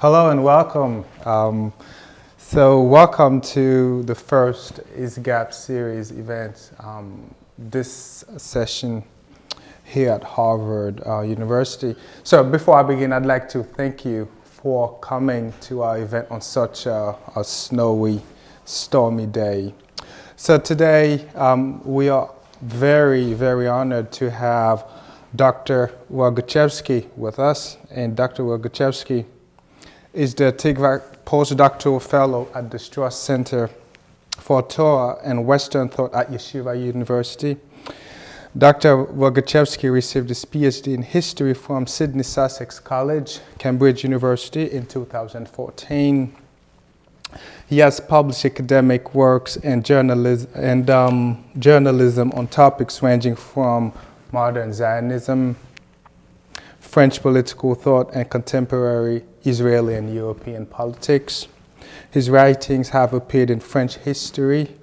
Hello and welcome. Welcome to the first ISGAP series event. This session here at Harvard University. So before I begin, I'd like to thank you for coming to our event on such a snowy, stormy day. So today we are very, very honored to have Dr. Rogachevsky with us, and Dr. Rogachevsky is the Tikva postdoctoral fellow at the Strauss Center for Torah and Western Thought at Yeshiva University. Dr. Rogachevsky received his PhD in history from Sydney Sussex College, Cambridge University in 2014. He has published academic works and journalism on topics ranging from modern Zionism, French political thought, and contemporary Israeli and European politics. His writings have appeared in French History,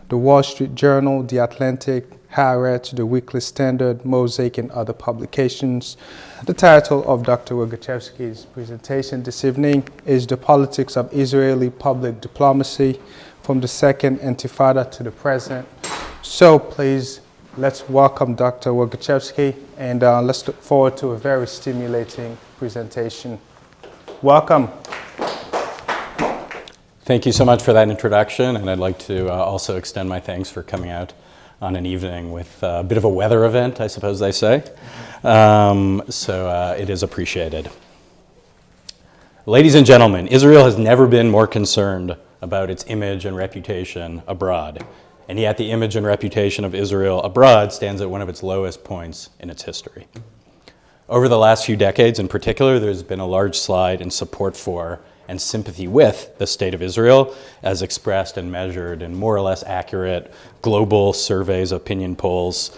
The Wall Street Journal, The Atlantic, Haaretz, The Weekly Standard, Mosaic, and other publications. The title of Dr. Rogachevsky's presentation this evening is The Politics of Israeli Public Diplomacy from the Second Intifada to the Present. So please, let's welcome Dr. Rogachevsky, and let's look forward to a very stimulating presentation. Welcome. Thank you so much for that introduction, and I'd like to also extend my thanks for coming out on an evening with a bit of a weather event, I suppose they say. So it is appreciated. Ladies and gentlemen, Israel has never been more concerned about its image and reputation abroad. And yet the image and reputation of Israel abroad stands at one of its lowest points in its history. Over the last few decades in particular, there's been a large slide in support for and sympathy with the state of Israel as expressed and measured in more or less accurate global surveys, opinion polls,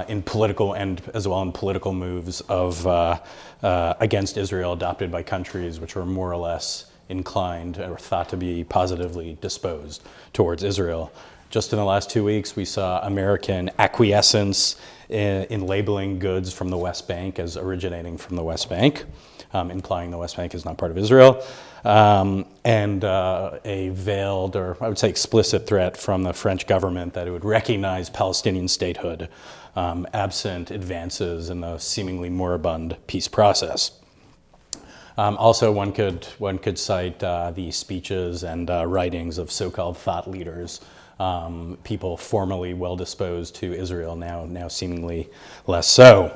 in political and as well in political moves of against Israel adopted by countries which were more or less inclined or thought to be positively disposed towards Israel. Just in the last 2 weeks, we saw American acquiescence in labeling goods from the West Bank as originating from the West Bank, implying the West Bank is not part of Israel, and a veiled, or I would say explicit threat from the French government that it would recognize Palestinian statehood, absent advances in the seemingly moribund peace process. Also, one could cite the speeches and writings of so-called thought leaders, people formerly well-disposed to Israel, now seemingly less so.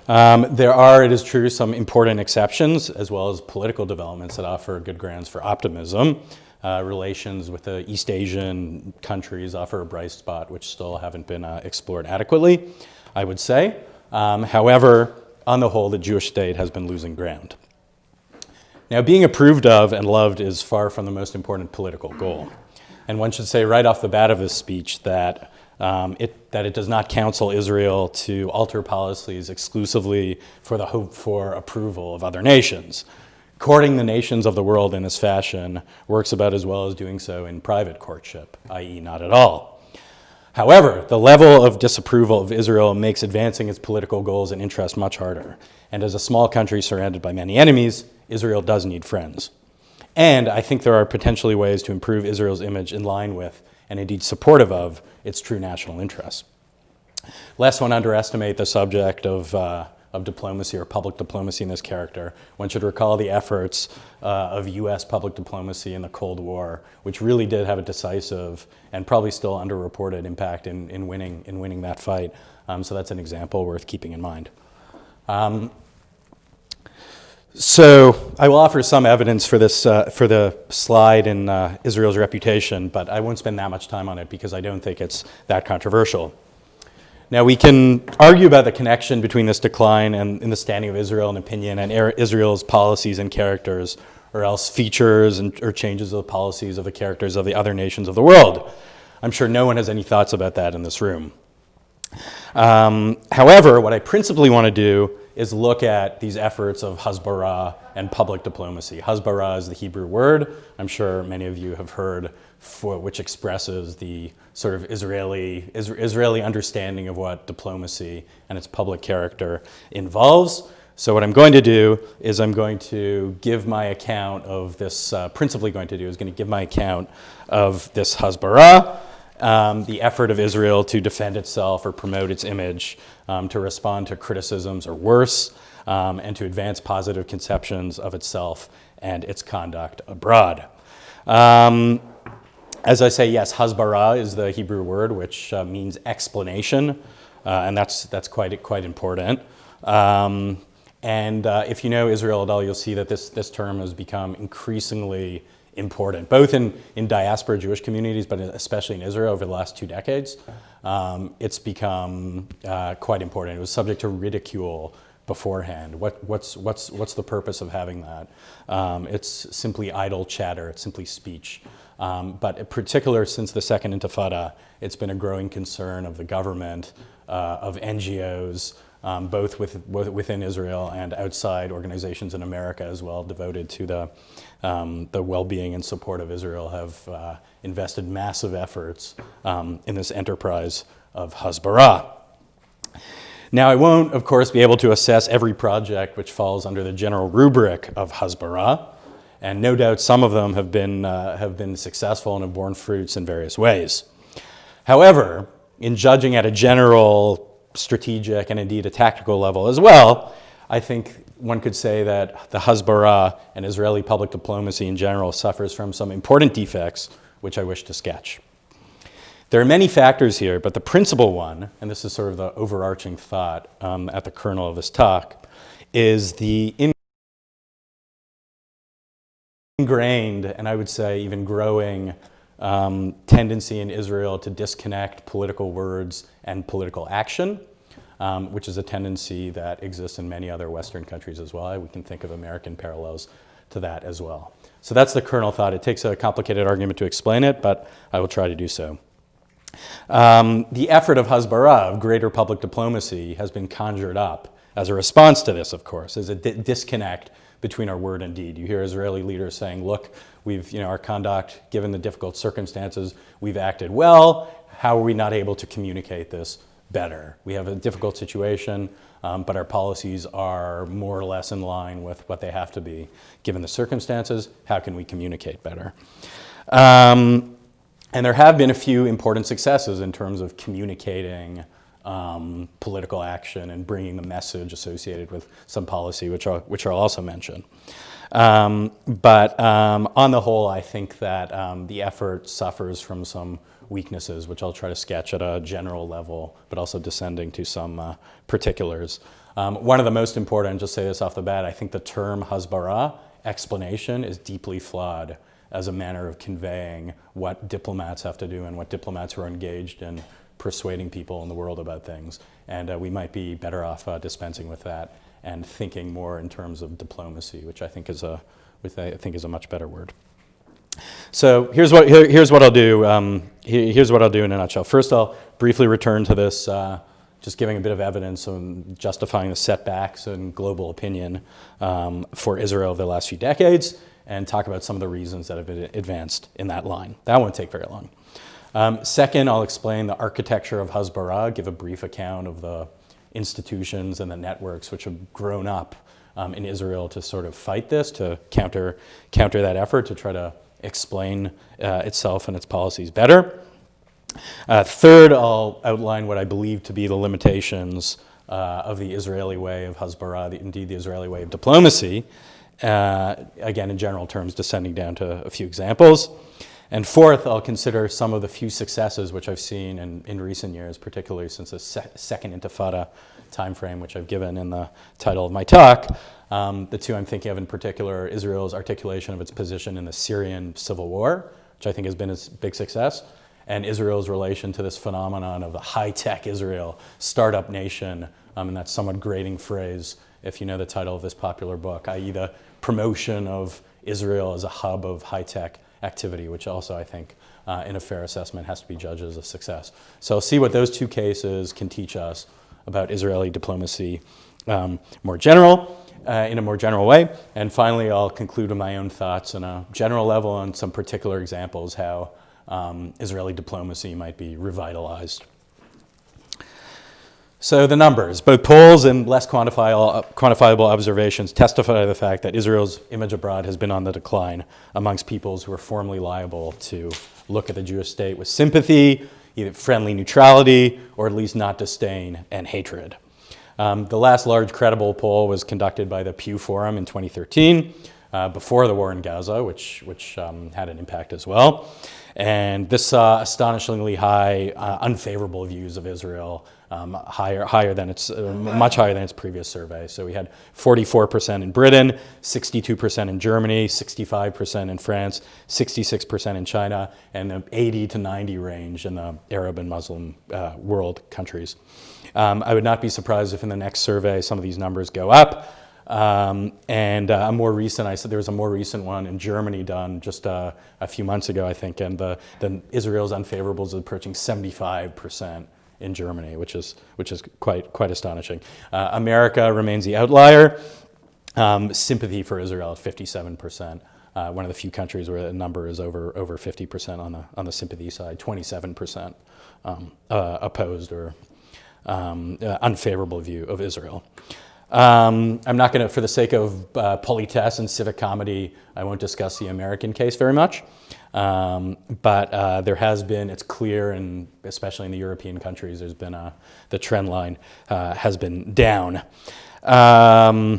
There are, it is true, some important exceptions, as well as political developments that offer good grounds for optimism. Relations with the East Asian countries offer a bright spot, which still haven't been explored adequately, I would say. However, on the whole, the Jewish state has been losing ground. Now, being approved of and loved is far from the most important political goal. And one should say right off the bat of this speech that it does not counsel Israel to alter policies exclusively for the hope for approval of other nations. Courting the nations of the world in this fashion works about as well as doing so in private courtship, i.e. not at all. However, the level of disapproval of Israel makes advancing its political goals and interests much harder. And as a small country surrounded by many enemies, Israel does need friends. And I think there are potentially ways to improve Israel's image in line with, and indeed supportive of, its true national interests. Lest one underestimate the subject of diplomacy or public diplomacy in this character, one should recall the efforts of U.S. public diplomacy in the Cold War, which really did have a decisive and probably still underreported impact in winning that fight. So that's an example worth keeping in mind. So I will offer some evidence for this for the slide in Israel's reputation, but I won't spend that much time on it because I don't think it's that controversial. Now, we can argue about the connection between this decline and in the standing of Israel in opinion and Israel's policies and characters, or else features or changes of the policies of the characters of the other nations of the world. I'm sure no one has any thoughts about that in this room. However, what I principally want to do is look at these efforts of hasbara and public diplomacy. Hasbara is the Hebrew word, I'm sure many of you have heard, which expresses the sort of Israeli understanding of what diplomacy and its public character involves. So what I'm going to do is I'm going to give my account of this, principally going to do is going to give my account of this Hasbara, the effort of Israel to defend itself or promote its image, to respond to criticisms or worse, and to advance positive conceptions of itself and its conduct abroad. As I say, yes, Hasbara is the Hebrew word, which means explanation, and that's quite important. And if you know Israel at all, you'll see that this term has become increasingly important, both in diaspora Jewish communities, but especially in Israel over the last 2 decades. It's become quite important. It was subject to ridicule beforehand. What's the purpose of having that? It's simply idle chatter. It's simply speech. But in particular, since the Second Intifada, it's been a growing concern of the government, of NGOs, both within Israel and outside organizations in America as well, devoted to the well-being and support of Israel, have invested massive efforts in this enterprise of Hasbara. Now, I won't, of course, be able to assess every project which falls under the general rubric of Hasbara, and no doubt some of them have been successful and have borne fruits in various ways. However, in judging at a general, strategic, and indeed a tactical level as well, I think one could say that the Hasbara and Israeli public diplomacy in general suffers from some important defects, which I wish to sketch. There are many factors here, but the principal one, and this is sort of the overarching thought at the kernel of this talk, is the ingrained, and I would say even growing, tendency in Israel to disconnect political words and political action, which is a tendency that exists in many other Western countries as well. We can think of American parallels to that as well. So that's the kernel thought. It takes a complicated argument to explain it, but I will try to do so. The effort of Hasbara, of greater public diplomacy, has been conjured up as a response to this, of course, as a disconnect between our word and deed. You hear Israeli leaders saying, look, our conduct, given the difficult circumstances, we've acted well. How are we not able to communicate this better? We have a difficult situation, but our policies are more or less in line with what they have to be. Given the circumstances, how can we communicate better? And there have been a few important successes in terms of communicating political action and bringing the message associated with some policy, which I'll also mention. But on the whole, I think that the effort suffers from some weaknesses, which I'll try to sketch at a general level, but also descending to some particulars. One of the most important, just say this off the bat, I think the term Hasbara, explanation, is deeply flawed as a manner of conveying what diplomats have to do and what diplomats who are engaged in persuading people in the world about things. And we might be better off dispensing with that and thinking more in terms of diplomacy, which I think is a much better word. So here's what I'll do. Here's what I'll do in a nutshell. First, I'll briefly return to this, just giving a bit of evidence on justifying the setbacks and global opinion for Israel over the last few decades, and talk about some of the reasons that have been advanced in that line. That won't take very long. Second, I'll explain the architecture of Hasbara, give a brief account of the institutions and the networks which have grown up in Israel to sort of fight this, to counter that effort, to try to explain itself and its policies better. Third, I'll outline what I believe to be the limitations of the Israeli way of Hasbara, indeed the Israeli way of diplomacy, again in general terms, descending down to a few examples. And fourth, I'll consider some of the few successes which I've seen in recent years, particularly since the Second Intifada timeframe, which I've given in the title of my talk. The two I'm thinking of in particular are Israel's articulation of its position in the Syrian civil war, which I think has been a big success, and Israel's relation to this phenomenon of the high-tech Israel, startup nation, and that somewhat grating phrase, if you know the title of this popular book, i.e. the promotion of Israel as a hub of high-tech activity, which also I think in a fair assessment has to be judged as a success. So I'll see what those two cases can teach us about Israeli diplomacy in a more general way. And finally, I'll conclude with my own thoughts on a general level on some particular examples how Israeli diplomacy might be revitalized. So the numbers, both polls and less quantifiable observations testify to the fact that Israel's image abroad has been on the decline amongst peoples who are formerly liable to look at the Jewish state with sympathy, either friendly neutrality, or at least not disdain and hatred. The last large credible poll was conducted by the Pew Forum in 2013, before the war in Gaza, which had an impact as well. And this saw astonishingly high, unfavorable views of Israel, much higher than its previous survey. So we had 44% in Britain, 62% in Germany, 65% in France, 66% in China, and the 80 to 90 range in the Arab and Muslim world countries. I would not be surprised if in the next survey some of these numbers go up. A more recent, I said there was a more recent one in Germany done just a few months ago, I think, and the Israel's unfavorables is approaching 75% in Germany, which is quite astonishing. America remains the outlier. Sympathy for Israel at 57%. One of the few countries where the number is over 50% on the sympathy side. 27% opposed or unfavorable view of Israel. I'm not going to, for the sake of politesse and civic comedy, I won't discuss the American case very much. But there has been, it's clear, and especially in the European countries, there's been the trend line has been down. I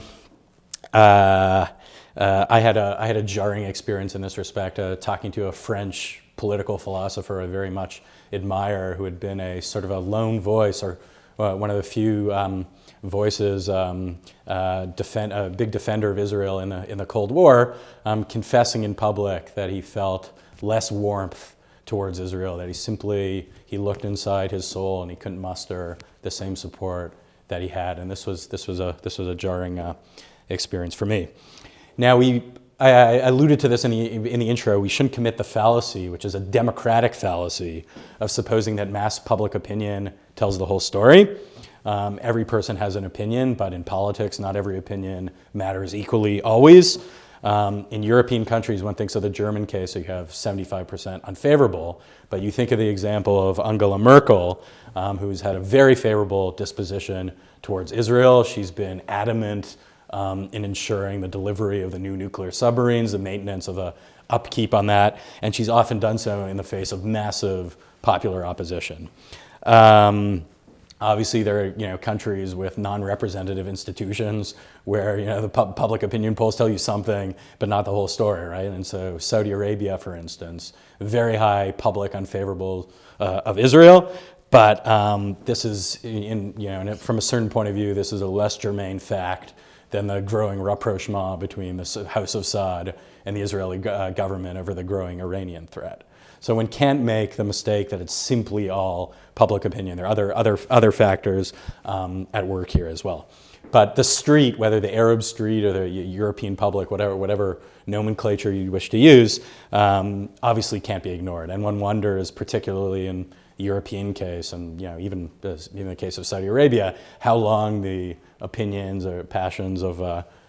had a jarring experience in this respect, talking to a French political philosopher I very much admire, who had been a sort of a lone voice, or one of the few voices, a big defender of Israel in the Cold War, confessing in public that he felt less warmth towards Israel, that he looked inside his soul and he couldn't muster the same support that he had, and this was a jarring experience for me. Now I alluded to this in the intro. We shouldn't commit the fallacy, which is a democratic fallacy, of supposing that mass public opinion tells the whole story. Every person has an opinion, but in politics, not every opinion matters equally always. In European countries, one thinks of the German case, so you have 75% unfavorable, but you think of the example of Angela Merkel, who's had a very favorable disposition towards Israel. She's been adamant in ensuring the delivery of the new nuclear submarines, the maintenance of the upkeep on that, and she's often done so in the face of massive popular opposition. Obviously, there are countries with non-representative institutions where the public opinion polls tell you something, but not the whole story, right? And so Saudi Arabia, for instance, very high public unfavorable of Israel, but this is from a certain point of view, this is a less germane fact than the growing rapprochement between the House of Saud and the Israeli government over the growing Iranian threat. So one can't make the mistake that it's simply all public opinion. There are other factors at work here as well. But the street, whether the Arab street or the European public, whatever nomenclature you wish to use, obviously can't be ignored. And one wonders, particularly in the European case, and even in the case of Saudi Arabia, how long the opinions or passions of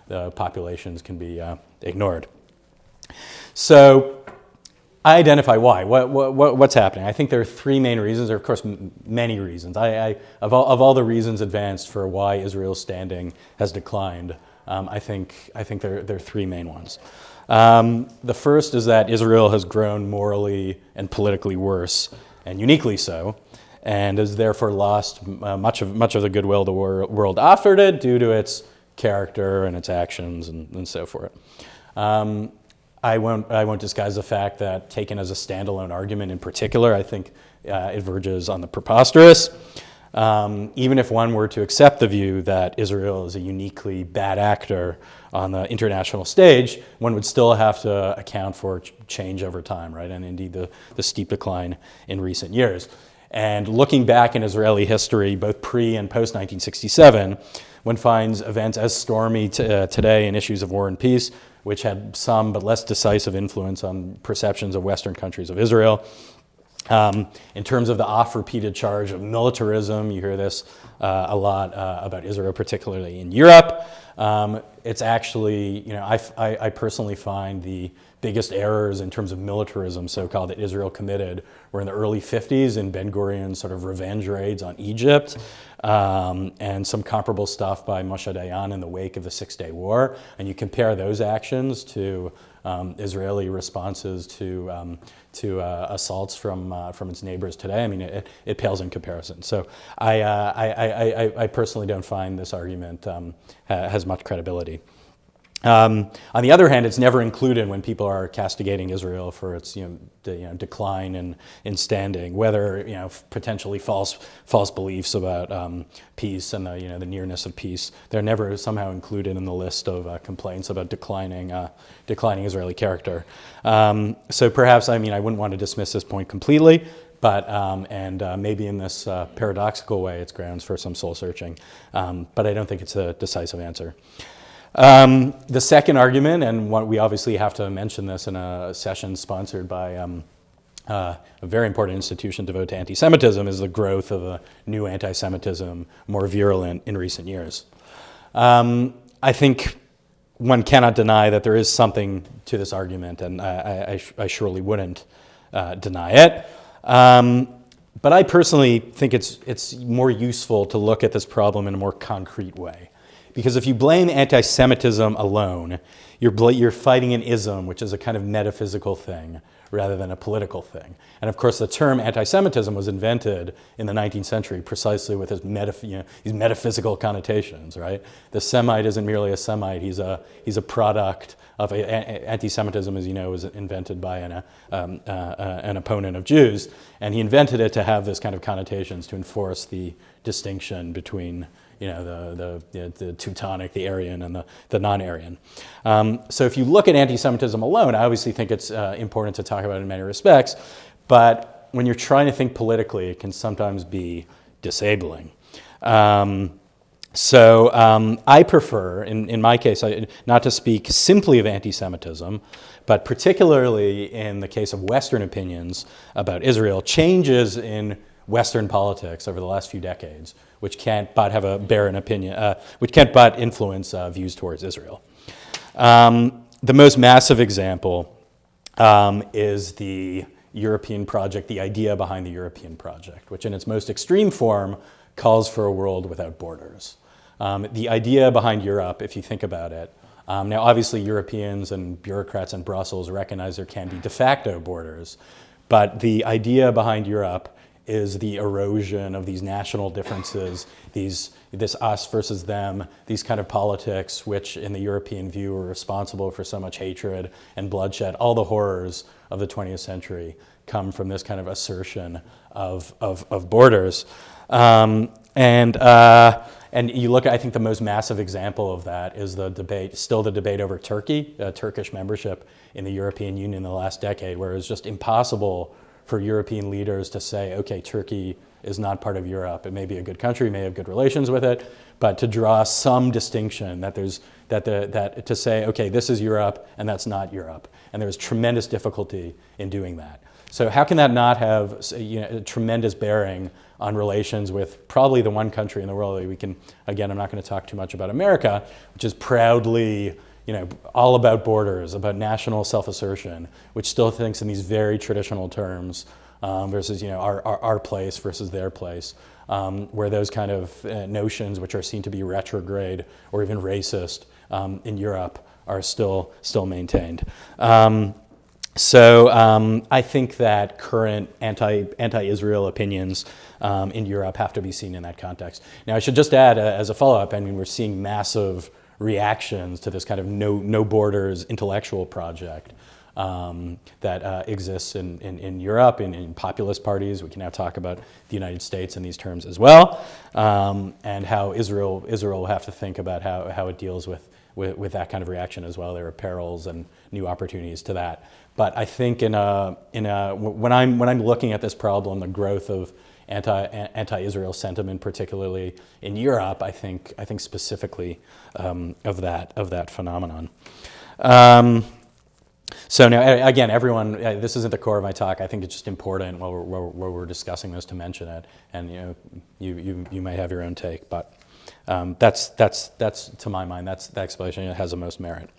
the populations can be ignored. So I identify why. What's happening? I think there are three main reasons. There are, of course, many reasons. Of all the reasons advanced for why Israel's standing has declined, I think there are three main ones. The first is that Israel has grown morally and politically worse, and uniquely so, and has therefore lost much of the goodwill the world offered it due to its character and its actions and so forth. I won't disguise the fact that, taken as a standalone argument in particular, I think it verges on the preposterous. Even if one were to accept the view that Israel is a uniquely bad actor on the international stage, one would still have to account for change over time, right? And indeed the steep decline in recent years. And looking back in Israeli history, both pre and post 1967, one finds events as stormy today in issues of war and peace, which had some but less decisive influence on perceptions of Western countries of Israel. In terms of the oft-repeated charge of militarism, you hear this a lot about Israel, particularly in Europe. It's actually, I personally find the biggest errors in terms of militarism, so-called, that Israel committed were in the early 50s in Ben-Gurion's sort of revenge raids on Egypt, and some comparable stuff by Moshe Dayan in the wake of the Six-Day War. And you compare those actions to Israeli responses to assaults from its neighbors today. I mean, it pales in comparison. So I personally don't find this argument has much credibility. On the other hand, it's never included when people are castigating Israel for its decline in standing, whether potentially false beliefs about peace and the nearness of peace. They're never somehow included in the list of complaints about declining Israeli character. So perhaps I wouldn't want to dismiss this point completely, but maybe in this paradoxical way, it's grounds for some soul searching. But I don't think it's a decisive answer. The second argument, and we obviously have to mention this in a session sponsored by a very important institution devoted to anti-Semitism, is the growth of a new anti-Semitism, more virulent in recent years. I think one cannot deny that there is something to this argument, and I surely wouldn't deny it. But I personally think it's more useful to look at this problem in a more concrete way. Because if you blame anti-Semitism alone, you're fighting an ism, which is a kind of metaphysical thing, rather than a political thing. And of course, the term anti-Semitism was invented in the 19th century precisely with these metaphysical connotations, right? The Semite isn't merely a Semite; he's a product of anti-Semitism, as you know, was invented by an opponent of Jews, and he invented it to have this kind of connotations to enforce the distinction between the Teutonic, the Aryan, and the non-Aryan. So if you look at anti-Semitism alone, I obviously think it's important to talk about it in many respects, but when you're trying to think politically, it can sometimes be disabling. So I prefer, in my case, not to speak simply of anti-Semitism, but particularly in the case of Western opinions about Israel, changes in Western politics over the last few decades, which can't but have a barren opinion, which can't but influence views towards Israel. The most massive example is the European project, the idea behind the European project, which in its most extreme form calls for a world without borders. The idea behind Europe, if you think about it, now obviously Europeans and bureaucrats in Brussels recognize there can be de facto borders, but the idea behind Europe is the erosion of these national differences, this us versus them, these kind of politics which in the European view are responsible for so much hatred and bloodshed. All the horrors of the 20th century come from this kind of assertion of borders. And you look at, I think the most massive example of that is the debate over Turkey, Turkish membership in the European Union in the last decade, where it's just impossible for European leaders to say, okay, Turkey is not part of Europe. It may be a good country, may have good relations with it, but to draw some distinction that to say, okay, this is Europe and that's not Europe. And there's tremendous difficulty in doing that. So how can that not have a tremendous bearing on relations with probably the one country in the world that we can, again, I'm not going to talk too much about America, which is proudly all about borders, about national self-assertion, which still thinks in these very traditional terms versus, our place versus their place, where those kind of notions, which are seen to be retrograde or even racist in Europe, are still maintained. So I think that current anti-Israel opinions in Europe have to be seen in that context. Now, I should just add, as a follow-up, we're seeing massive reactions to this kind of no borders intellectual project that exists in Europe, in populist parties. We can now talk about the United States in these terms as well, and how Israel will have to think about how it deals with that kind of reaction as well. There are perils and new opportunities to that. But I think when I'm looking at this problem, the growth of anti-Israel sentiment, particularly in Europe, I think specifically of that phenomenon. So now, again, everyone, this isn't the core of my talk. I think it's just important while we're discussing this to mention it, and you might have your own take, but. That's to my mind, that's the explanation that has the most merit.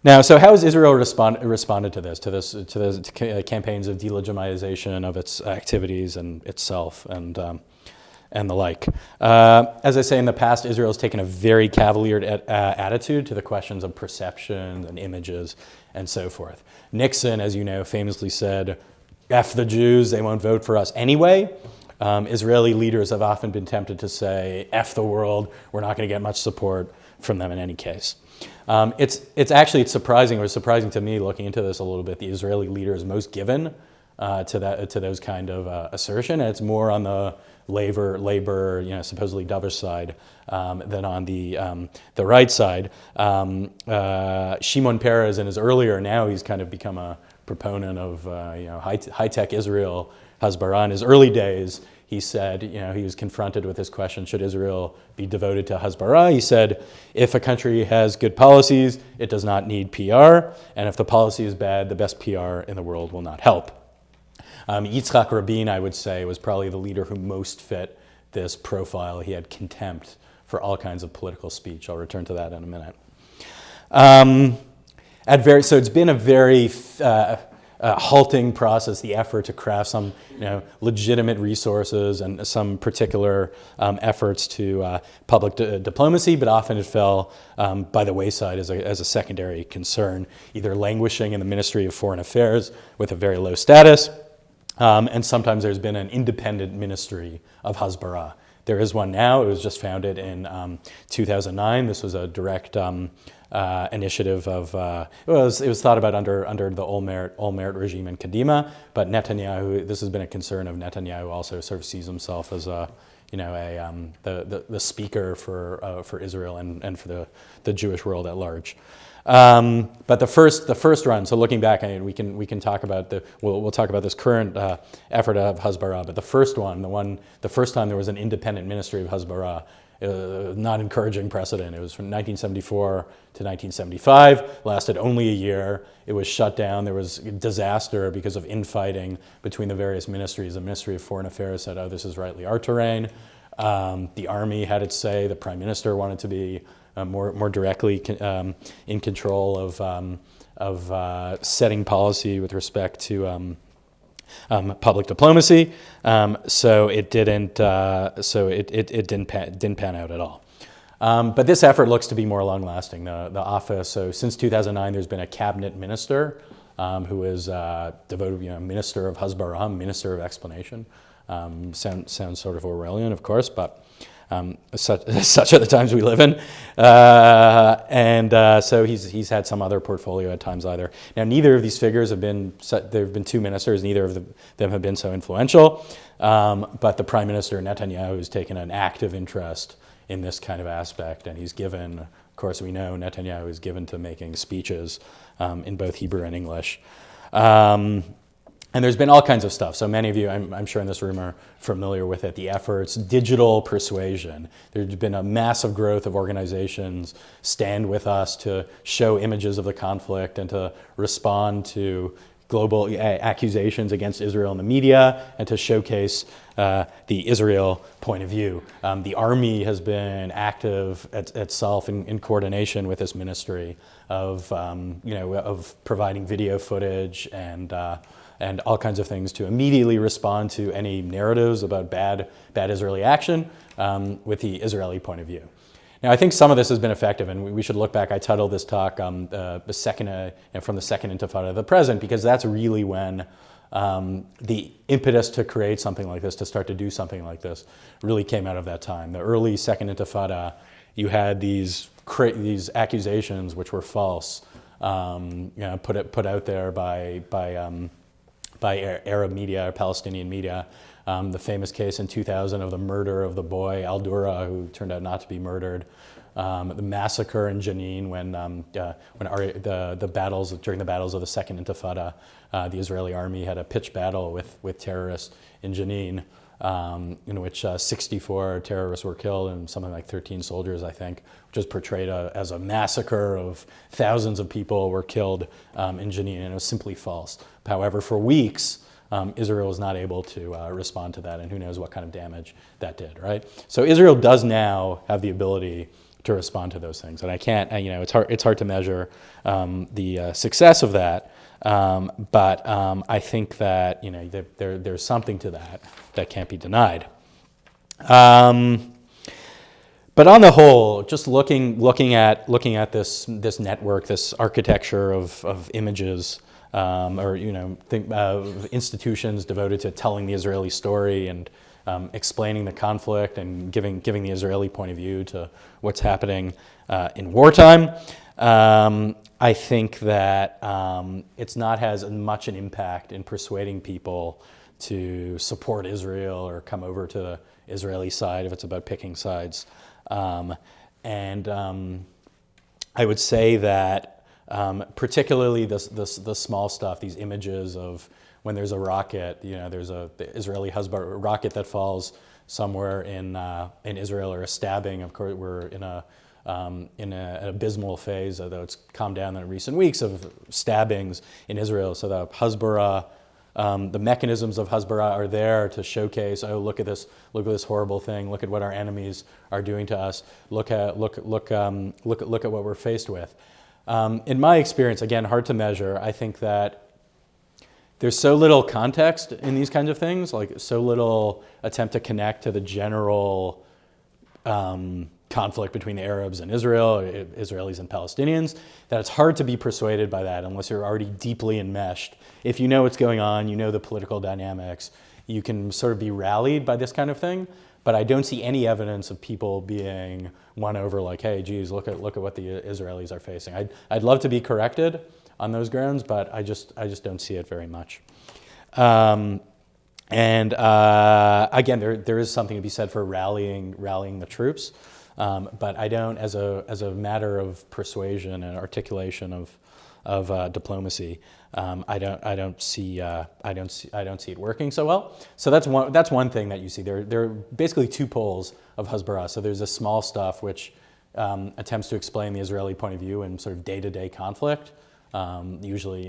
Now, so how has Israel responded to the campaigns of delegitimization of its activities and itself and the like? As I say, in the past, Israel has taken a very cavalier attitude to the questions of perception and images and so forth. Nixon, as you know, famously said, "F the Jews, they won't vote for us anyway." Israeli leaders have often been tempted to say, "F the world, we're not going to get much support from them in any case." It's surprising. It was surprising to me looking into this a little bit. The Israeli leader is most given to those kind of assertion, and it's more on the labor, supposedly dovish side than on the right side. Shimon Peres in his earlier, now he's kind of become a proponent of high-tech Israel, Hasbara. In his early days, he said, he was confronted with this question, should Israel be devoted to Hasbara? He said, if a country has good policies, it does not need PR, and if the policy is bad, the best PR in the world will not help. Yitzhak Rabin, I would say, was probably the leader who most fit this profile. He had contempt for all kinds of political speech. I'll return to that in a minute. So it's been a very halting process, the effort to craft some legitimate resources and some particular efforts to public diplomacy, but often it fell by the wayside as a secondary concern, either languishing in the Ministry of Foreign Affairs with a very low status, and sometimes there's been an independent ministry of Hasbara. There is one now. It was just founded in 2009. This was a direct initiative of, it was thought about under the Olmert regime in Kadima, but Netanyahu, this has been a concern of Netanyahu, also sort of sees himself as the speaker for Israel and for the Jewish world at large. But the first run, so looking back, we can talk about we'll talk about this current effort of Hasbara, but the first time there was an independent ministry of Hasbara, not encouraging precedent. It was from 1974 to 1975, lasted only a year. It was shut down. There was disaster because of infighting between the various ministries. The Ministry of Foreign Affairs said, "Oh, this is rightly our terrain." The army had its say. The prime minister wanted to be more directly in control of setting policy with respect to public diplomacy, so it didn't pan out at all. But this effort looks to be more long-lasting. The office. So since 2009, there's been a cabinet minister who is devoted, minister of Hasbara, minister of explanation. Sounds sort of Orwellian, of course, but such are the times we live in, so he's had some other portfolio at times either. Now, neither of these figures have been. There have been two ministers. Neither of them have been so influential. But the Prime Minister Netanyahu has taken an active interest in this kind of aspect, and he's given. Of course, we know Netanyahu is given to making speeches in both Hebrew and English. And there's been all kinds of stuff. So many of you, I'm sure in this room, are familiar with it. The efforts, digital persuasion. There's been a massive growth of organizations, Stand With Us, to show images of the conflict and to respond to global accusations against Israel in the media and to showcase the Israel point of view. The army has been active itself in coordination with this ministry of providing video footage and all kinds of things to immediately respond to any narratives about bad Israeli action with the Israeli point of view. Now, I think some of this has been effective, and we should look back. I titled this talk from the second Intifada to the present, because that's really when the impetus to create something like this, to start to do something like this, really came out of that time. The early second Intifada, you had these accusations which were false, put out there by Arab media or Palestinian media. The famous case in 2000 of the murder of the boy Al-Dura, who turned out not to be murdered. The massacre in Jenin when the battles during the battles of the Second Intifada, the Israeli army had a pitched battle with terrorists in Jenin, in which 64 terrorists were killed and something like 13 soldiers, I think, which was portrayed as a massacre of thousands of people were killed in Jenin, and it was simply false. However, for weeks, Israel was not able to respond to that, and who knows what kind of damage that did, right? So Israel does now have the ability to respond to those things, and I can't, it's hard to measure the success of that, but I think that there's something to that can't be denied. But on the whole, just looking at this network, this architecture of images, think of institutions devoted to telling the Israeli story and explaining the conflict and giving the Israeli point of view to what's happening in wartime. I think that it's not has much an impact in persuading people to support Israel or come over to the Israeli side if it's about picking sides. I would say that particularly the small stuff, these images of when there's a rocket, there's the Israeli Hezbollah rocket that falls somewhere in Israel, or a stabbing. Of course, we're in an abysmal phase, although it's calmed down in recent weeks, of stabbings in Israel. So the Hezbollah, the mechanisms of Hezbollah are there to showcase, oh, look at this horrible thing. Look at what our enemies are doing to us. Look at what we're faced with. In my experience, again, hard to measure. I think that there's so little context in these kinds of things, like so little attempt to connect to the general conflict between the Arabs and Israel, or Israelis and Palestinians, that it's hard to be persuaded by that unless you're already deeply enmeshed. If you know what's going on, you know the political dynamics, you can sort of be rallied by this kind of thing. But I don't see any evidence of people being won over, like, hey, geez, look at what the Israelis are facing. I'd love to be corrected on those grounds, but I just don't see it very much. Again, there is something to be said for rallying the troops, but I don't, as a matter of persuasion and articulation of diplomacy, I don't see it working so well. So that's one thing that you see. There are basically two poles of Hezbollah. So there's this small stuff which attempts to explain the Israeli point of view in sort of day-to-day conflict. Usually,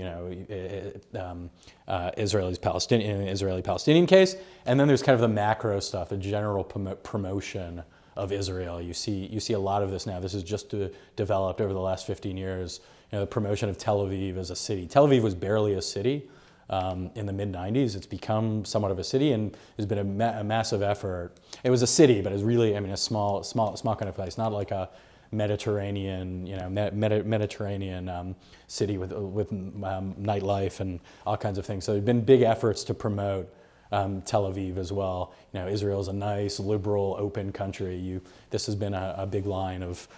Israeli-Palestinian case, and then there's kind of the macro stuff, the general promotion of Israel. You see a lot of this now. This is just developed over the last 15 years. The promotion of Tel Aviv as a city. Tel Aviv was barely a city in the mid-90s. It's become somewhat of a city, and there's been a massive effort. It was a city, but it's really, a small kind of place, not like a Mediterranean, Mediterranean city with nightlife and all kinds of things. So there've been big efforts to promote Tel Aviv as well. Israel's a nice, liberal, open country. This has been a big line of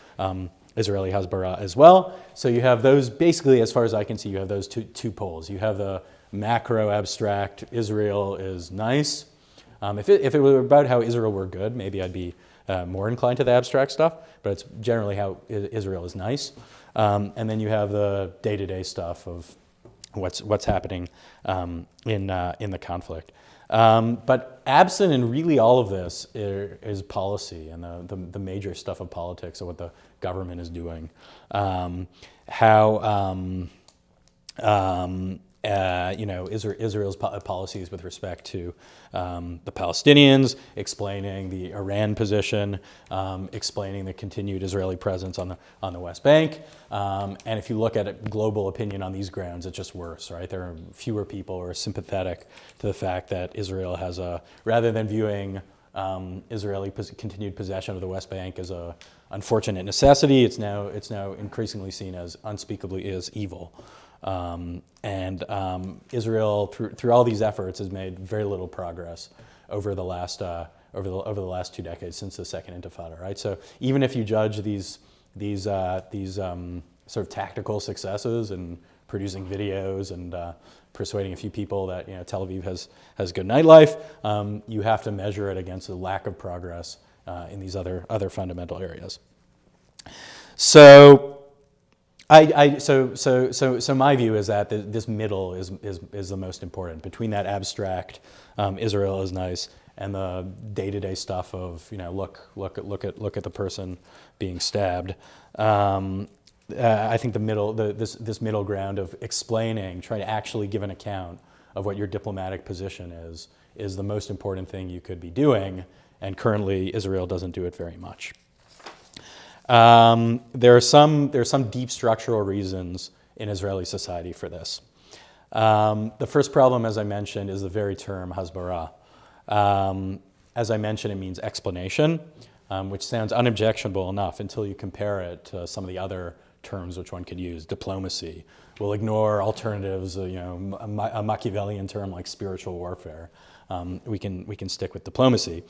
Israeli Hezbollah as well. So you have those, basically, as far as I can see, you have those two poles. You have the macro abstract, Israel is nice. If it were about how Israel were good, maybe I'd be more inclined to the abstract stuff, but it's generally how Israel is nice. And then you have the day-to-day stuff of what's happening in the conflict. But absent in really all of this is policy and the major stuff of politics of what the government is doing. Israel's policies with respect to the Palestinians, explaining the Iran position, explaining the continued Israeli presence on the West Bank. And if you look at global opinion on these grounds, it's just worse, right? There are fewer people who are sympathetic to the fact that Israel has rather than viewing Israeli continued possession of the West Bank as a unfortunate necessity, it's now increasingly seen as unspeakably as evil. Israel, through all these efforts, has made very little progress over the last 2 decades since the Second Intifada. Right. So even if you judge these sort of tactical successes in producing videos and persuading a few people that Tel Aviv has good nightlife, you have to measure it against the lack of progress in these other fundamental areas. So. So my view is that this middle is the most important, between that abstract Israel is nice and the day-to-day stuff of look at the person being stabbed. I think the middle this middle ground of explaining, trying to actually give an account of what your diplomatic position is the most important thing you could be doing, and currently Israel doesn't do it very much. There are some deep structural reasons in Israeli society for this. The first problem, as I mentioned, is the very term hasbara. As I mentioned, it means explanation, which sounds unobjectionable enough until you compare it to some of the other terms which one could use. Diplomacy. We'll ignore alternatives, a Machiavellian term like spiritual warfare. We can stick with diplomacy.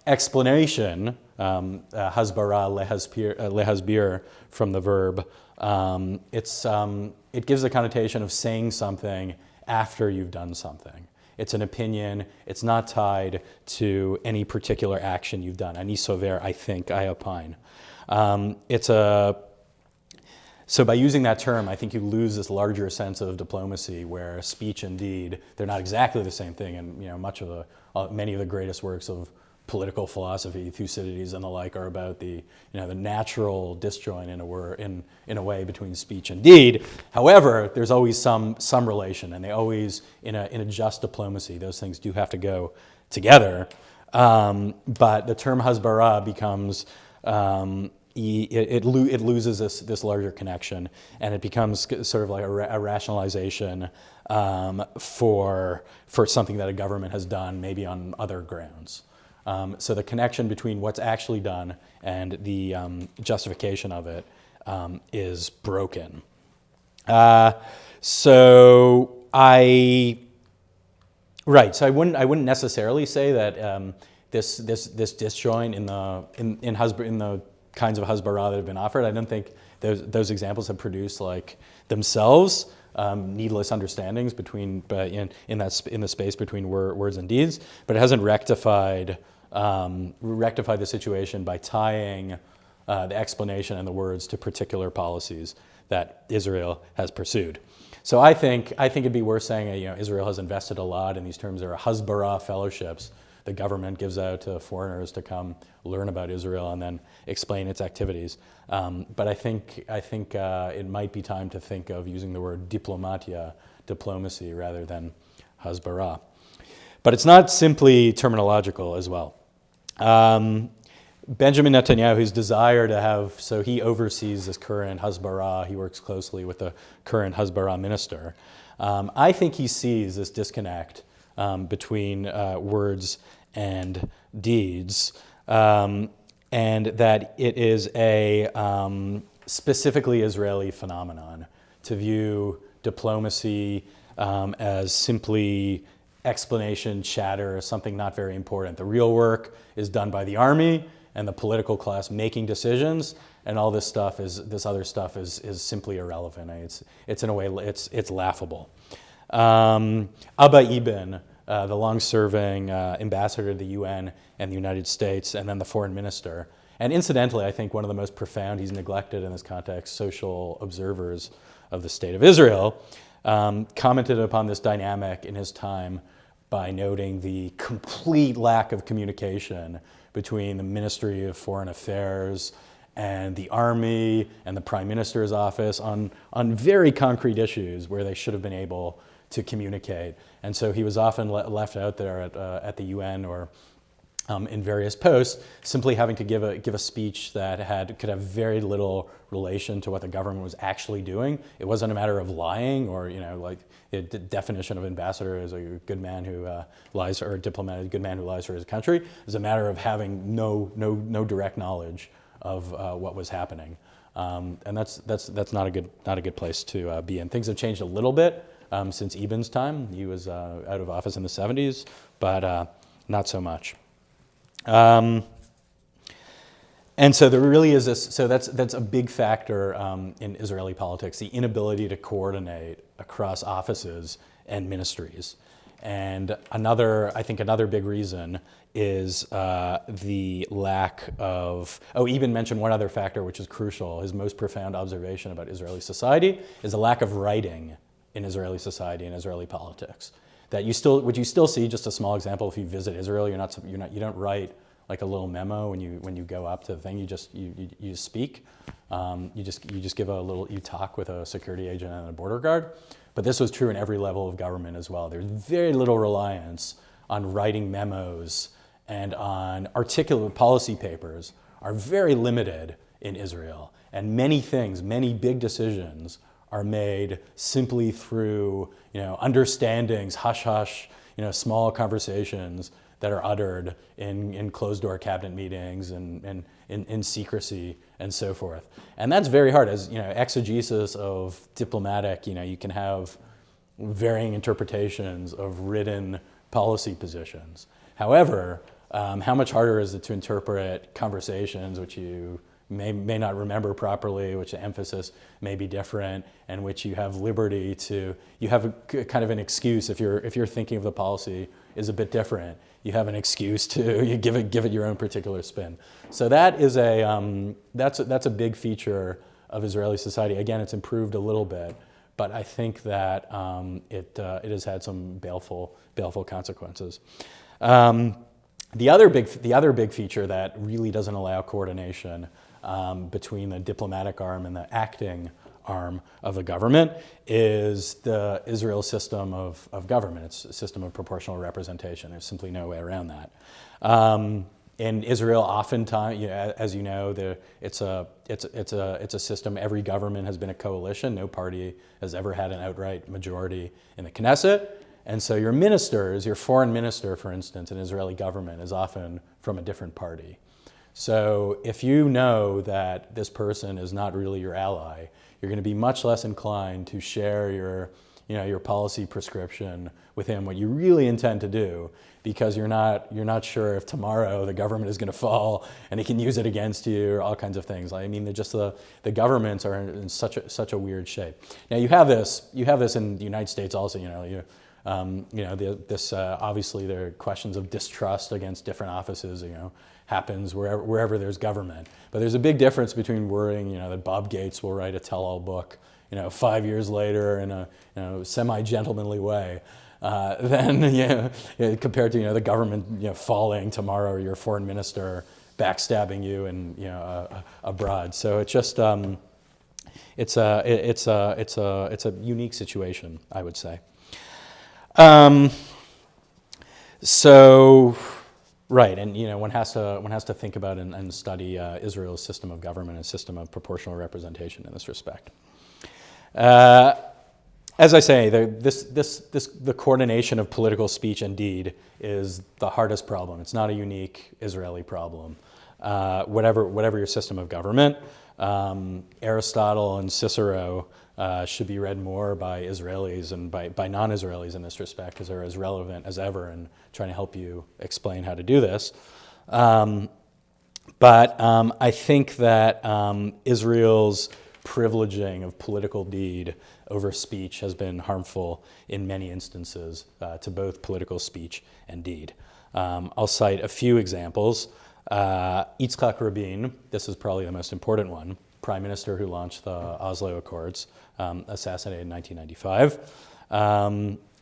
Explanation, hasbara, lehasbir, from the verb, it gives a connotation of saying something after you've done something. It's an opinion. It's not tied to any particular action you've done. Ani sover, I think, I opine. So by using that term, I think you lose this larger sense of diplomacy, where speech and deed, they're not exactly the same thing, and many of the greatest works of political philosophy, Thucydides and the like, are about the natural disjoint in a way between speech and deed. However, there's always some relation, and they always, in a just diplomacy, those things do have to go together. But the term hasbara becomes it loses this larger connection, and it becomes sort of like a rationalization for something that a government has done, maybe on other grounds. So the connection between what's actually done and the justification of it is broken. So I wouldn't necessarily say that this disjoint in the kinds of hasbara that have been offered. I don't think those examples have produced like themselves needless understandings between in the space between words and deeds, but it hasn't rectified the situation by tying the explanation and the words to particular policies that Israel has pursued. So I think it'd be worth saying Israel has invested a lot in these terms. There are hasbara fellowships the government gives out to foreigners to come learn about Israel and then explain its activities. But I think it might be time to think of using the word diplomatia, diplomacy, rather than hasbara. But it's not simply terminological as well. Benjamin Netanyahu's desire to have, so he oversees this current hasbara, he works closely with the current hasbara minister. I think he sees this disconnect between words and deeds, and that it is a specifically Israeli phenomenon to view diplomacy as simply explanation, chatter, something not very important. The real work is done by the army and the political class making decisions, and all this other stuff is simply irrelevant. It's in a way, it's laughable. Abba Eban, the long-serving ambassador to the UN and the United States, and then the foreign minister, and incidentally, I think one of the most profound, he's neglected in this context, social observers of the state of Israel, commented upon this dynamic in his time by noting the complete lack of communication between the Ministry of Foreign Affairs and the Army and the Prime Minister's office on very concrete issues where they should have been able to communicate. And so he was often left out there at the UN or in various posts, simply having to give a speech that could have very little relation to what the government was actually doing. It wasn't a matter of lying, or like the definition of ambassador is a good man who lies, or a diplomat is a good man who lies for his country. It's a matter of having no direct knowledge of what was happening, and that's not a good place to be in. Things have changed a little bit since Eban's time. He was out of office in the 70s, but not so much. And so there really is this. So that's a big factor in Israeli politics: the inability to coordinate across offices and ministries. And another big reason is the lack of. Oh, Eben mentioned one other factor, which is crucial. His most profound observation about Israeli society is the lack of writing in Israeli society and Israeli politics. That you still see, just a small example, if you visit Israel, you don't write like a little memo when you go up to the thing. You just speak. You just give you talk with a security agent and a border guard. But this was true in every level of government as well. There's very little reliance on writing memos and on articulate policy papers are very limited in Israel. And many things, many big decisions are made simply through, understandings, hush-hush, small conversations that are uttered in closed-door cabinet meetings and in secrecy and so forth. And that's very hard. As exegesis of diplomatic, you can have varying interpretations of written policy positions. However, how much harder is it to interpret conversations which you may not remember properly, which the emphasis may be different, and which you have liberty to, you have a kind of an excuse if you're thinking of the policy is a bit different. You have an excuse to you give it your own particular spin. So that is that's a big feature of Israeli society. Again, it's improved a little bit, but I think that it has had some baleful consequences. The other big feature that really doesn't allow coordination between the diplomatic arm and the acting arm of the government is the Israel system of government. It's a system of proportional representation. There's simply no way around that. In Israel, oftentimes, as you know, it's a system. Every government has been a coalition. No party has ever had an outright majority in the Knesset. And so your ministers, your foreign minister, for instance, in Israeli government is often from a different party. So if you know that this person is not really your ally, you're going to be much less inclined to share your policy prescription with him, what you really intend to do, because you're not sure if tomorrow the government is going to fall and he can use it against you, or all kinds of things. I mean, the governments are in such a weird shape. Now you have this in the United States also. Obviously there are questions of distrust against different offices. Happens wherever there's government. But there's a big difference between worrying, that Bob Gates will write a tell-all book, 5 years later in a semi-gentlemanly way, than compared to the government falling tomorrow, or your foreign minister backstabbing you and abroad. So it's just it's a unique situation, I would say. Right, and one has to think about and study Israel's system of government and system of proportional representation in this respect. As I say, the coordination of political speech and deed is the hardest problem. It's not a unique Israeli problem. Whatever your system of government, Aristotle and Cicero should be read more by Israelis and by non-Israelis in this respect, because they're as relevant as ever in trying to help you explain how to do this. But I think that Israel's privileging of political deed over speech has been harmful in many instances to both political speech and deed. I'll cite a few examples. Yitzhak Rabin, this is probably the most important one, prime minister who launched the Oslo Accords, assassinated in 1995,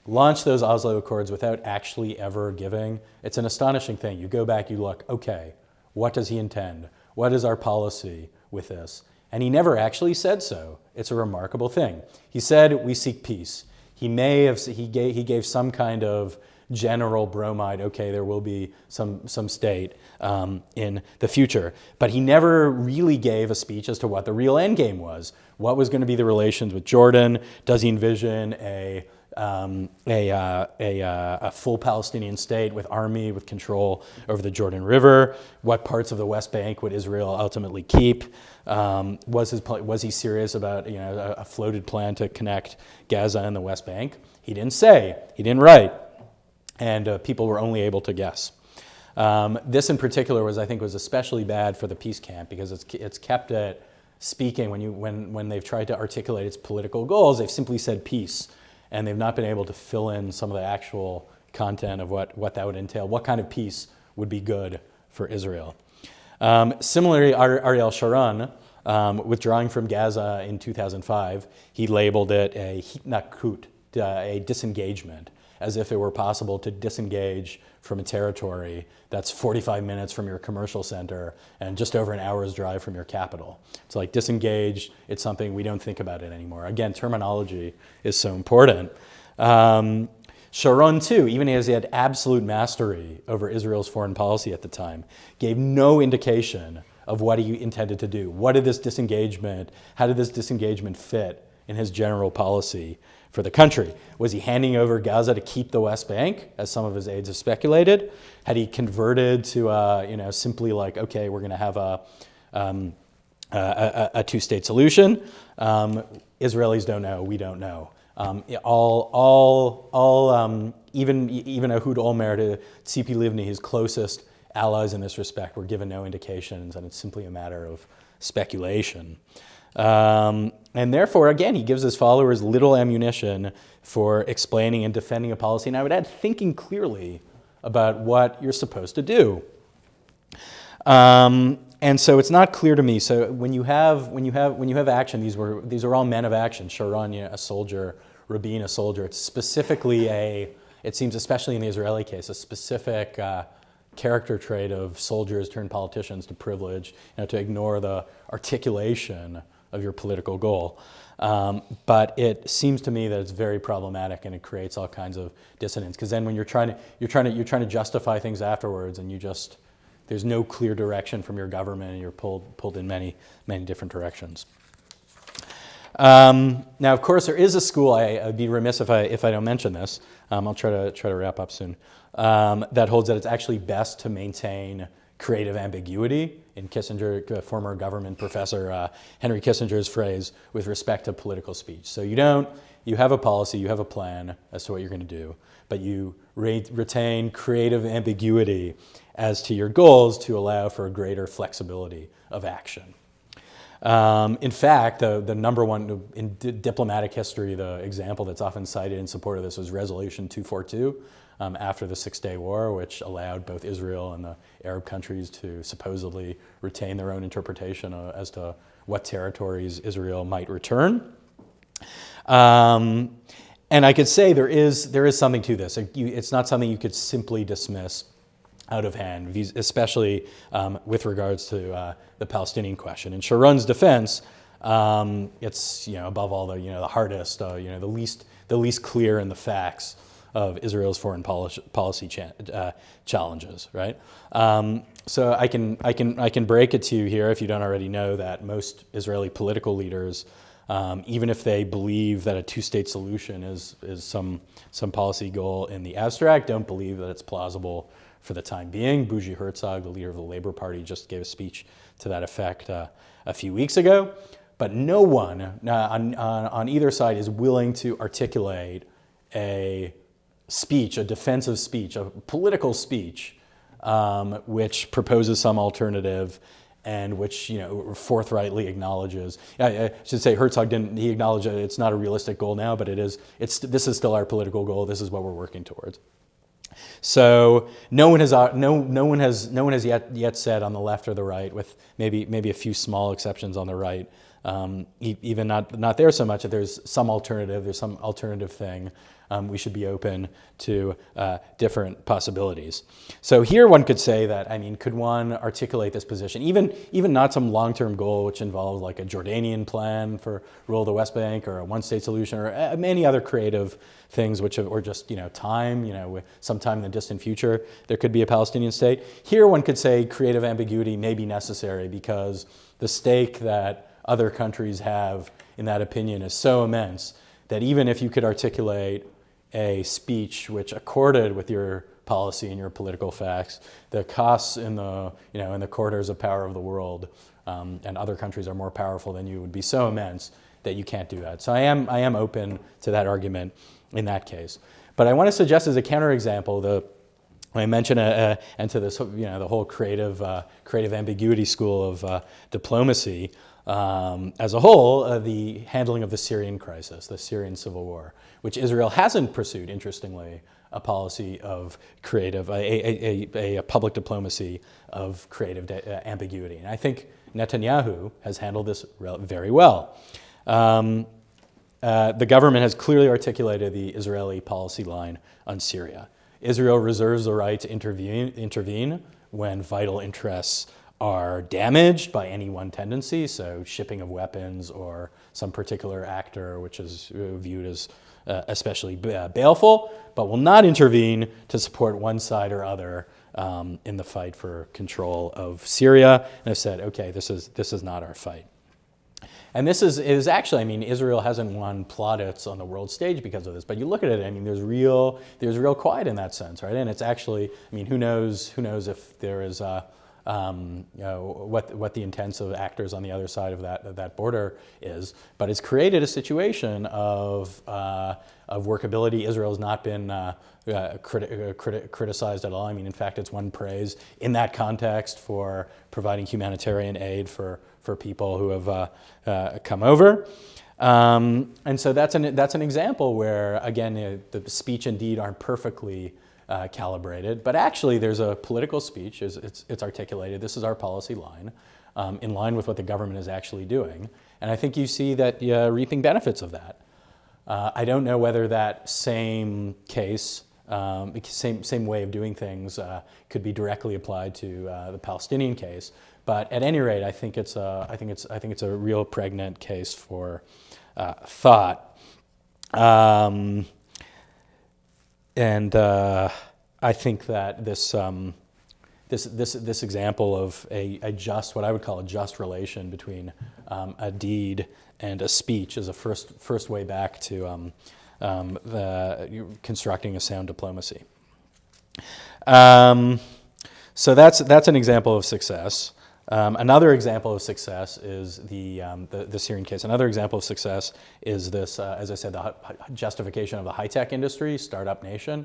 launched those Oslo Accords without actually ever giving. It's an astonishing thing. You go back, you look, okay, what does he intend? What is our policy with this? And he never actually said so. It's a remarkable thing. He said, we seek peace. He gave some kind of general bromide, okay, there will be some state in the future. But he never really gave a speech as to what the real end game was. What was going to be the relations with Jordan? Does he envision a full Palestinian state with army, with control over the Jordan River? What parts of the West Bank would Israel ultimately keep? Was he serious about a floated plan to connect Gaza and the West Bank? He didn't say. He didn't write. And people were only able to guess. This in particular was especially bad for the peace camp, because it's kept it speaking when they've tried to articulate its political goals. They've simply said peace, and they've not been able to fill in some of the actual content of what that would entail. What kind of peace would be good for Israel? Similarly, Ariel Sharon, withdrawing from Gaza in 2005, he labeled it a hitnakut, a disengagement. as if it were possible to disengage from a territory that's 45 minutes from your commercial center and just over an hour's drive from your capital. It's like disengaged, it's something we don't think about it anymore. Again, terminology is so important. Sharon, too, even as he had absolute mastery over Israel's foreign policy at the time, gave no indication of what he intended to do. How did this disengagement fit in his general policy for the country? Was he handing over Gaza to keep the West Bank, as some of his aides have speculated? Had he converted to, simply like, okay, we're going to have a two-state solution? Israelis don't know. We don't know. Even Ehud Olmert, Tzipi Livni, his closest allies in this respect, were given no indications, and it's simply a matter of speculation. And therefore, again, he gives his followers little ammunition for explaining and defending a policy. And I would add, thinking clearly about what you're supposed to do. And so it's not clear to me. So when you have action, these are all men of action. Sharon, a soldier; Rabin, a soldier. It's specifically it seems, especially in the Israeli case, a specific character trait of soldiers turned politicians to privilege, to ignore the articulation of your political goal. But it seems to me that it's very problematic, and it creates all kinds of dissonance. Because then when you're trying to justify things afterwards, and there's no clear direction from your government, and you're pulled in many different directions. Now, of course, there is a school. I'd be remiss if I don't mention this. I'll try to wrap up soon. That holds that it's actually best to maintain creative ambiguity, in Kissinger, former government professor Henry Kissinger's phrase, with respect to political speech. So you have a policy, you have a plan as to what you're going to do, but you retain creative ambiguity as to your goals to allow for a greater flexibility of action. In fact, the number one in diplomatic history, the example that's often cited in support of this was Resolution 242 after the Six-Day War, which allowed both Israel and the Arab countries to supposedly retain their own interpretation as to what territories Israel might return. And I could say there is something to this. It's not something you could simply dismiss out of hand, especially with regards to the Palestinian question. In Sharon's defense, it's above all the hardest, the least clear in the facts of Israel's foreign policy challenges, right? So I can break it to you here, if you don't already know, that most Israeli political leaders, even if they believe that a two-state solution is some policy goal in the abstract, don't believe that it's plausible for the time being. Bougie Herzog, the leader of the Labor Party, just gave a speech to that effect a few weeks ago. But no one on either side is willing to articulate a defensive speech, a political speech, which proposes some alternative and which forthrightly acknowledges. I should say Herzog didn't. He acknowledged that it's not a realistic goal now, but it is. This is still our political goal. This is what we're working towards. So no one has yet said on the left or the right, with maybe a few small exceptions on the right, even not there so much that there's some alternative thing. We should be open to different possibilities. So here one could say that, could one articulate this position, even not some long-term goal which involves like a Jordanian plan for rule of the West Bank, or a one-state solution, or many other creative things or just time, sometime in the distant future there could be a Palestinian state. Here one could say creative ambiguity may be necessary because the stake that other countries have in that opinion is so immense that even if you could articulate a speech which accorded with your policy and your political facts, the costs in the corridors of power of the world, and other countries are more powerful than you, would be so immense that you can't do that. So I am open to that argument in that case. But I want to suggest as a counterexample, I mentioned, and to this, the whole creative ambiguity school of diplomacy as a whole, the handling of the Syrian crisis, the Syrian civil war, which Israel hasn't pursued, interestingly, a policy of creative, a public diplomacy of creative ambiguity. And I think Netanyahu has handled this very well. the government has clearly articulated the Israeli policy line on Syria. Israel reserves the right to intervene when vital interests are damaged by any one tendency, so shipping of weapons or some particular actor which is viewed as especially baleful, but will not intervene to support one side or other in the fight for control of Syria. And have said, okay, this is not our fight. And this is actually, I mean, Israel hasn't won plaudits on the world stage because of this, but you look at it, I mean, there's real quiet in that sense, right? And it's actually, I mean, who knows if there is what the intents of actors on the other side of that border is, but it's created a situation of workability. Israel has not been criticized at all. I mean, in fact, it's won praise in that context for providing humanitarian aid for people who have come over. And so that's an example where, again, the speech and deed aren't perfectly calibrated, but actually there's a political speech, it's articulated, this is our policy line, in line with what the government is actually doing. And I think you see that reaping benefits of that. I don't know whether that same case, same way of doing things could be directly applied to the Palestinian case. But at any rate, I think it's a real pregnant case for thought, and I think that this example of a just, what I would call a just relation between a deed and a speech is a first way back to constructing a sound diplomacy. So that's an example of success. Another example of success is the Syrian case. Another example of success is this, as I said, the justification of the high-tech industry, startup nation.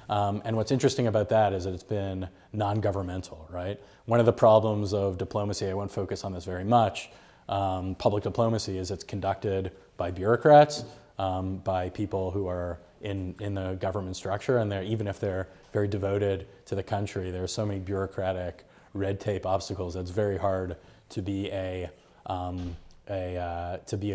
And what's interesting about that is that it's been non-governmental, right? One of the problems of diplomacy, I won't focus on this very much, public diplomacy is it's conducted by bureaucrats, by people who are in the government structure, and even if they're very devoted to the country, there are so many bureaucratic red tape obstacles. It's very hard to be a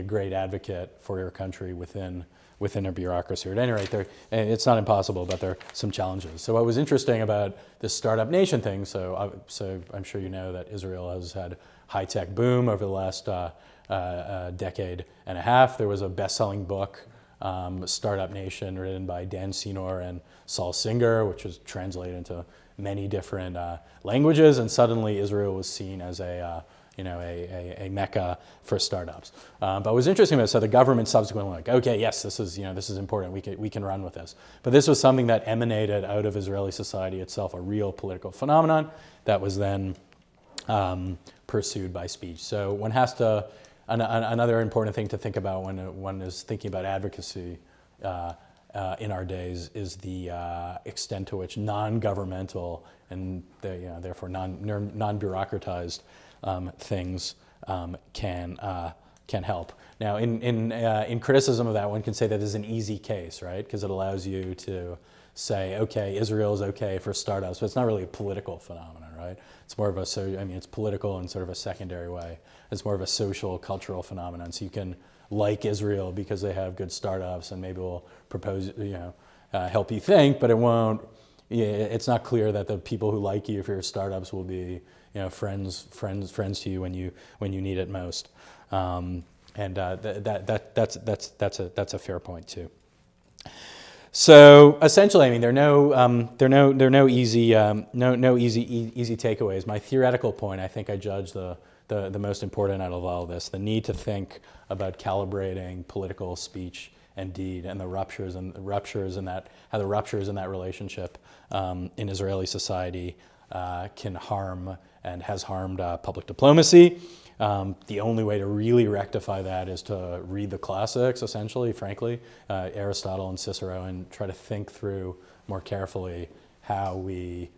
great advocate for your country within a bureaucracy. At any rate, it's not impossible, but there are some challenges. So what was interesting about this startup nation thing, so I'm sure you know that Israel has had high-tech boom over the last decade and a half. There was a best-selling book, Startup Nation, written by Dan Senor and Saul Singer, which was translated into many different languages, and suddenly Israel was seen as a mecca for startups. But what was interesting about it, so the government subsequently like, okay, yes, this is important. We can run with this. But this was something that emanated out of Israeli society itself, a real political phenomenon that was then pursued by speech. So one has to. Another important thing to think about when one is thinking about advocacy in our days is the extent to which non-governmental and therefore non-bureaucratized things can help. Now, in criticism of that, one can say that this is an easy case, right? Because it allows you to say, okay, Israel is okay for startups, but it's not really a political phenomenon, right? It's more of it's political in sort of a secondary way. It's more of a social, cultural phenomenon. So you can like Israel because they have good startups and maybe will propose, help you think, but it won't. It's not clear that the people who like you for your startups will be, friends to you when you need it most. That's a fair point too. So essentially, there are no easy takeaways. My theoretical point, I think I judge the most important out of all of this, the need to think about calibrating political speech and deed and the ruptures in that relationship in Israeli society can harm and has harmed public diplomacy. The only way to really rectify that is to read the classics, essentially, frankly, Aristotle and Cicero, and try to think through more carefully how we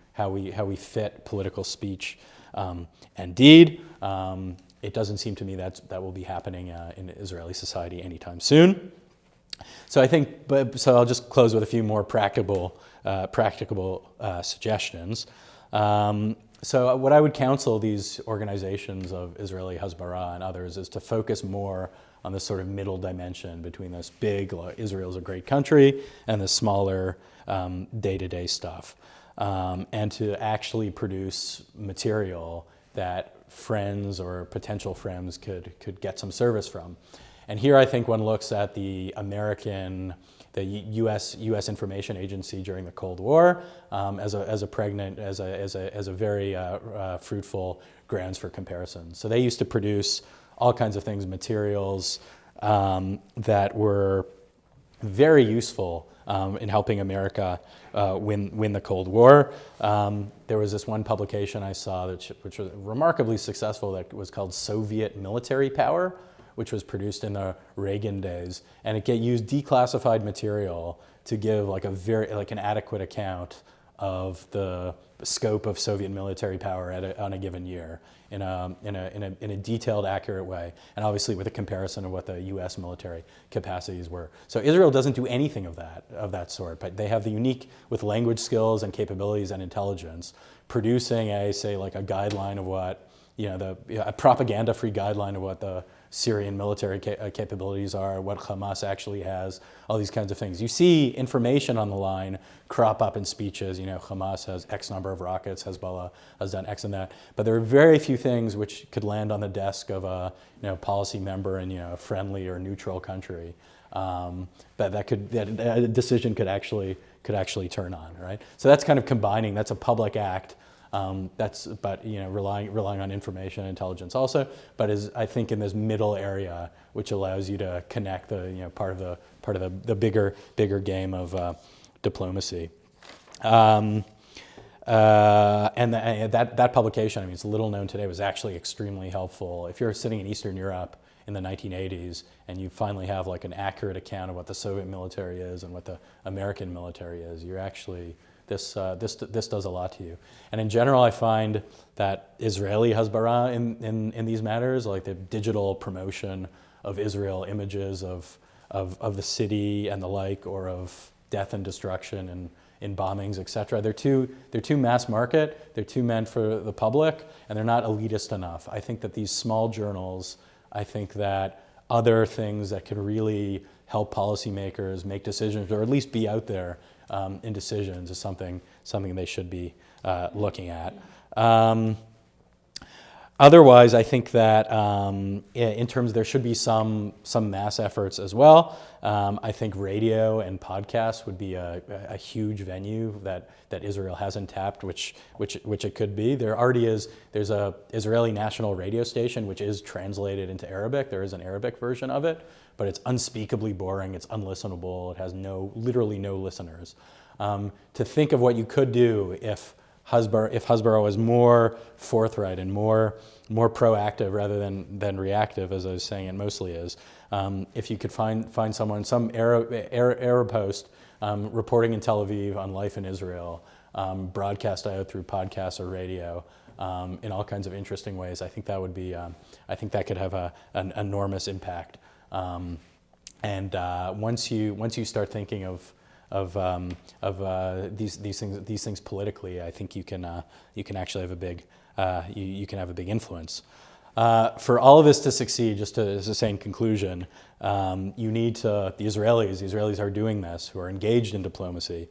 fit political speech and deed. It doesn't seem to me that will be happening in Israeli society anytime soon. So I think, so I'll just close with a few more practicable suggestions. So what I would counsel these organizations of Israeli Hasbara and others is to focus more on this sort of middle dimension between this big, Israel's a great country, and the smaller day-to-day stuff. And to actually produce material that friends or potential friends could get some service from. And here I think one looks at the U.S. Information Agency during the Cold War as a very fruitful grounds for comparison. So they used to produce all kinds of things, materials that were very useful in helping America win the Cold War. There was this one publication I saw which was remarkably successful that was called Soviet Military Power, which was produced in the Reagan days, and it used declassified material to give an adequate account of the scope of Soviet military power on a given year in a detailed, accurate way, and obviously with a comparison of what the U.S. military capacities were. So Israel doesn't do anything of that sort, but they have the unique, with language skills and capabilities and intelligence, producing a guideline of what, a propaganda-free guideline of what the Syrian military capabilities are, what Hamas actually has, all these kinds of things. You see information on the line crop up in speeches, Hamas has X number of rockets, Hezbollah has done X and that, but there are very few things which could land on the desk of a policy member in a friendly or neutral country. That a decision could actually turn on, right? So that's kind of combining, that's a public act. Relying on information and intelligence also, but is, I think, in this middle area, which allows you to connect the part of the bigger game of diplomacy. And that publication, it's little known today, was actually extremely helpful. If you're sitting in Eastern Europe in the 1980s and you finally have an accurate account of what the Soviet military is and what the American military is, you're actually this does a lot to you. And in general, I find that Israeli hasbara in these matters, like the digital promotion of Israel, images of the city and the like, or of death and destruction in bombings, etc. They're too mass market. They're too meant for the public, and they're not elitist enough. I think that these small journals, I think that other things that can really help policymakers make decisions, or at least be out there in decisions, is something they should be looking at. Otherwise, I think that in terms, there should be some mass efforts as well. I think radio and podcasts would be a huge venue that Israel hasn't tapped, which it could be. There already is. There's a Israeli national radio station which is translated into Arabic. There is an Arabic version of it, but it's unspeakably boring. It's unlistenable. It has literally no listeners. To think of what you could do if Hasbara was more forthright and more proactive rather than reactive, as I was saying it mostly is. If you could find someone, some Arab host reporting in Tel Aviv on life in Israel, broadcast out through podcasts or radio in all kinds of interesting ways, I think that would be. I think that could have an enormous impact. And once you start thinking of these things politically, I think you can actually have a big you can have a big influence. For all of this to succeed, just as a saying conclusion, you need to, the Israelis are doing this, who are engaged in diplomacy.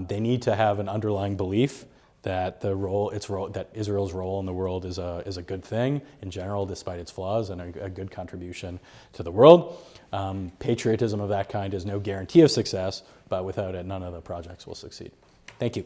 They need to have an underlying belief that that Israel's role in the world is a good thing in general, despite its flaws, and a good contribution to the world. Patriotism of that kind is no guarantee of success, but without it, none of the projects will succeed. Thank you.